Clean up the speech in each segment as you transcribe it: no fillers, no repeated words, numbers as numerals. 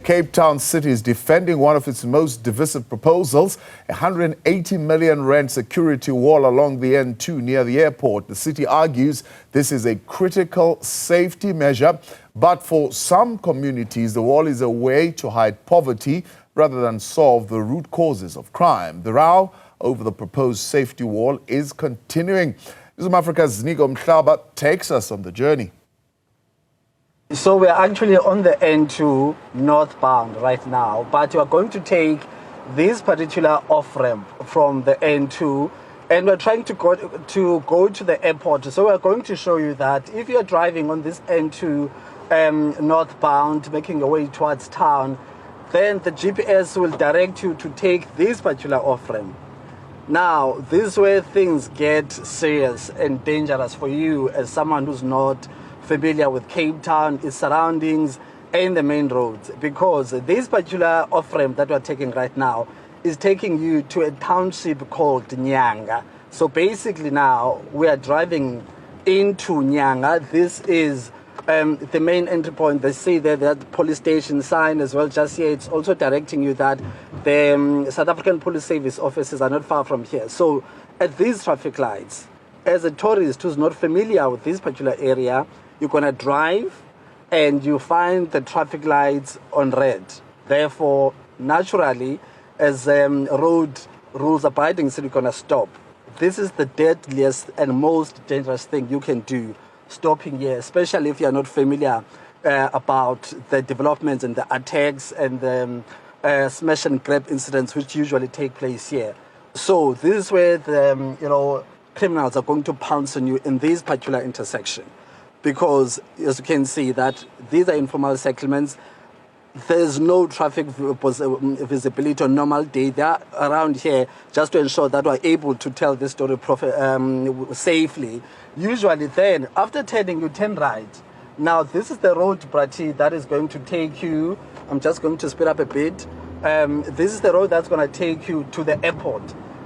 Cape Town City is defending one of its most divisive proposals, a 180 million rand security wall along the N2 near the airport. The city argues this is a critical safety measure, but for some communities, the wall is a way to hide poverty rather than solve the root causes of crime. The row over the proposed safety wall is continuing. Newzroom Afrika's Ziniko Mhlaba takes us on the journey. So we're actually on the N2 northbound right now, but you are going to take this particular off-ramp from the N2 and we're trying to go to the airport. So we're going to show you that if you're driving on this N2 northbound, making your way towards town, then the GPS will direct you to take this particular off-ramp. Now, this is where things get serious and dangerous for you as someone who's not familiar with Cape Town, its surroundings, and the main roads, because this particular off-ramp that we're taking right now is taking you to a township called Nyanga. So basically now we are driving into Nyanga. This is the main entry point. They see there that police station sign as well just here. It's also directing you that the South African Police Service offices are not far from here. So at these traffic lights, as a tourist who's not familiar with this particular area, you're going to drive and you find the traffic lights on red. Therefore, naturally, as road rules abiding, so you're going to stop. This is the deadliest and most dangerous thing you can do, stopping here, especially if you're not familiar about the developments and the attacks and the smash and grab incidents which usually take place here. So this is where the criminals are going to pounce on you in this particular intersection. Because, as you can see, that these are informal settlements. There's no traffic visibility on normal day. They are around here just to ensure that we're able to tell this story safely. Usually then, after turning, you turn right. Now, this is the road, Brati, that is going to take you, I'm just going to speed up a bit. This is the road that's going to take you to the airport.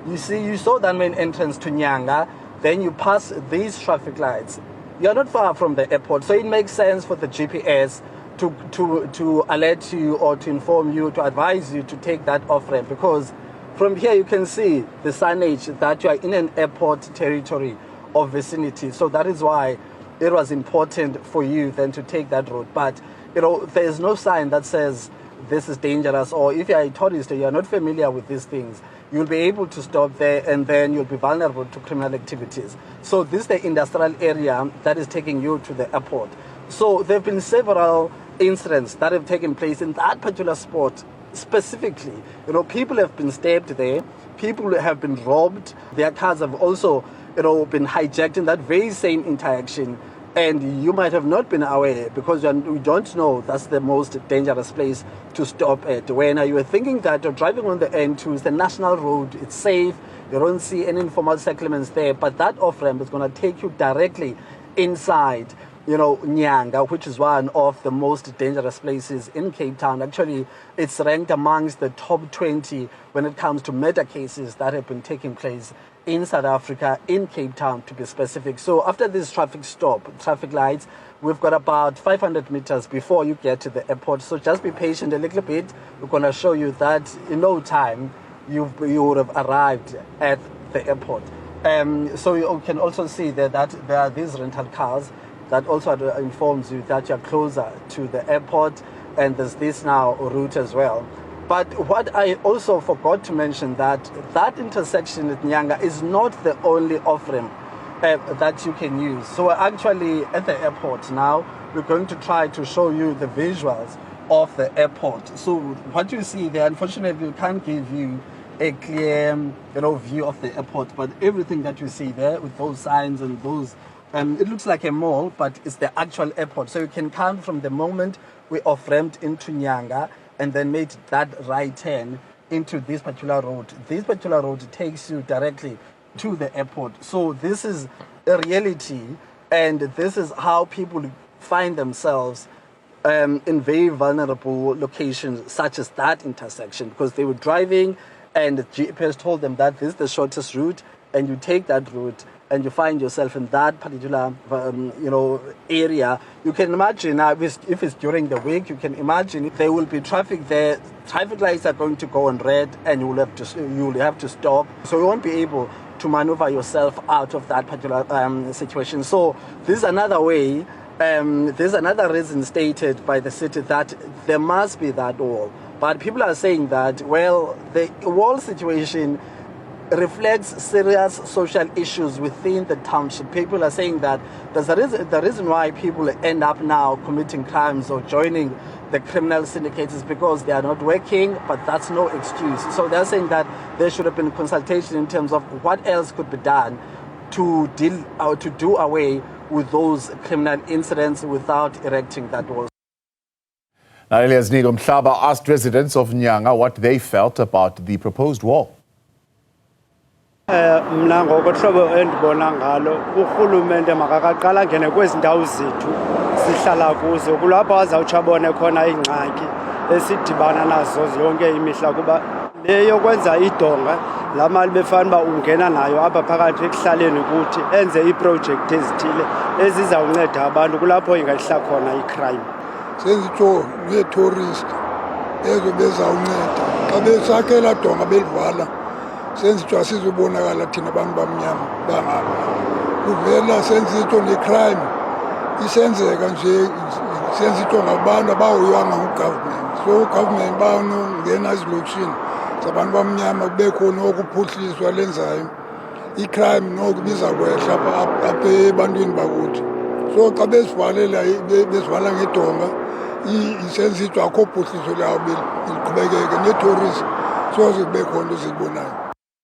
You see, you saw that main entrance to Nyanga, then you pass these traffic lights. You're not far from the airport, so it makes sense for the GPS to alert you or to inform you, to advise you to take that off-ramp, because from here you can see the signage that you are in an airport territory or vicinity. So that is why it was important for you then to take that road. But there is no sign that says this is dangerous, or if you are a tourist and you are not familiar with these things, you'll be able to stop there and then you'll be vulnerable to criminal activities. So this is the industrial area that is taking you to the airport. So there have been several incidents that have taken place in that particular spot specifically. People have been stabbed there, people have been robbed, their cars have also been hijacked in that very same interaction. And you might have not been aware because you don't know that's the most dangerous place to stop at. When you were thinking that you're driving on the N2, it's the national road, it's safe, you don't see any informal settlements there, but that off-ramp is going to take you directly inside, Nyanga, which is one of the most dangerous places in Cape Town. Actually, it's ranked amongst the top 20 when it comes to murder cases that have been taking place in South Africa, in Cape Town to be specific. So after this traffic lights, we've got about 500 meters before you get to the airport. So just be patient a little bit. We're going to show you that in no time you would have arrived at the airport. So you can also see that there are these rental cars that also informs you that you're closer to the airport, and there's this now route as well. But what I also forgot to mention, that intersection at Nyanga is not the only off-ramp that you can use. So we're actually at the airport now. We're going to try to show you the visuals of the airport. So what you see there, unfortunately, we can't give you a clear view of the airport, but everything that you see there with those signs and those, it looks like a mall, but it's the actual airport. So you can count from the moment we off-ramped into Nyanga and then made that right turn into this particular road. This particular road takes you directly to the airport. So this is a reality, and this is how people find themselves in very vulnerable locations such as that intersection, because they were driving and the GPS told them that this is the shortest route and you take that route and you find yourself in that particular area, you can imagine if it's during the week, you can imagine there will be traffic there. Traffic lights are going to go on red, and you will have to stop. So you won't be able to maneuver yourself out of that particular situation. So this is another way. There's another reason stated by the city that there must be that wall. But people are saying that, well, the wall situation reflects serious social issues within the township. People are saying that the reason why people end up now committing crimes or joining the criminal syndicates is because they are not working, but that's no excuse. So they're saying that there should have been consultation in terms of what else could be done to deal or to do away with those criminal incidents without erecting that wall. Now, earlier, Ziniko Mhlaba asked residents of Nyanga what they felt about the proposed wall. Mna ngokohlobo endibona ngalo urhulumente makaqala ngene kwezi ndawo zethu sihlala kuzo kulapho azawutsho abone khona ingxaki esidibana nazo yonke imihla kuba le yokwenza idonga laa mali befana uba ungena nayo apha phakathi ekuhlaleni kuthi enze iiprojekthi ezithile ezizawunceda abantu kulapho ingahla khona icrime. Senzitsho nee-tourist ezo bezawunceda xa besakhela donga belivala senzitsho asizobonakala thina abantu bamnyama bangapha kuvela senzitsho necrime isenzeka nje senzitsho ngabantu abahoywanga ngugovernment. So ugovernment banongena ezilokishini zabantu bamnyama kube khona okuphuhliswa lenzayo icrime noku bizakwehla apha ebantwini bakuthi. So xa besivala ngedonga isenzitsho akho phuhliso labo liqhubekeke nee-tourist soze kube khona ezibonayo.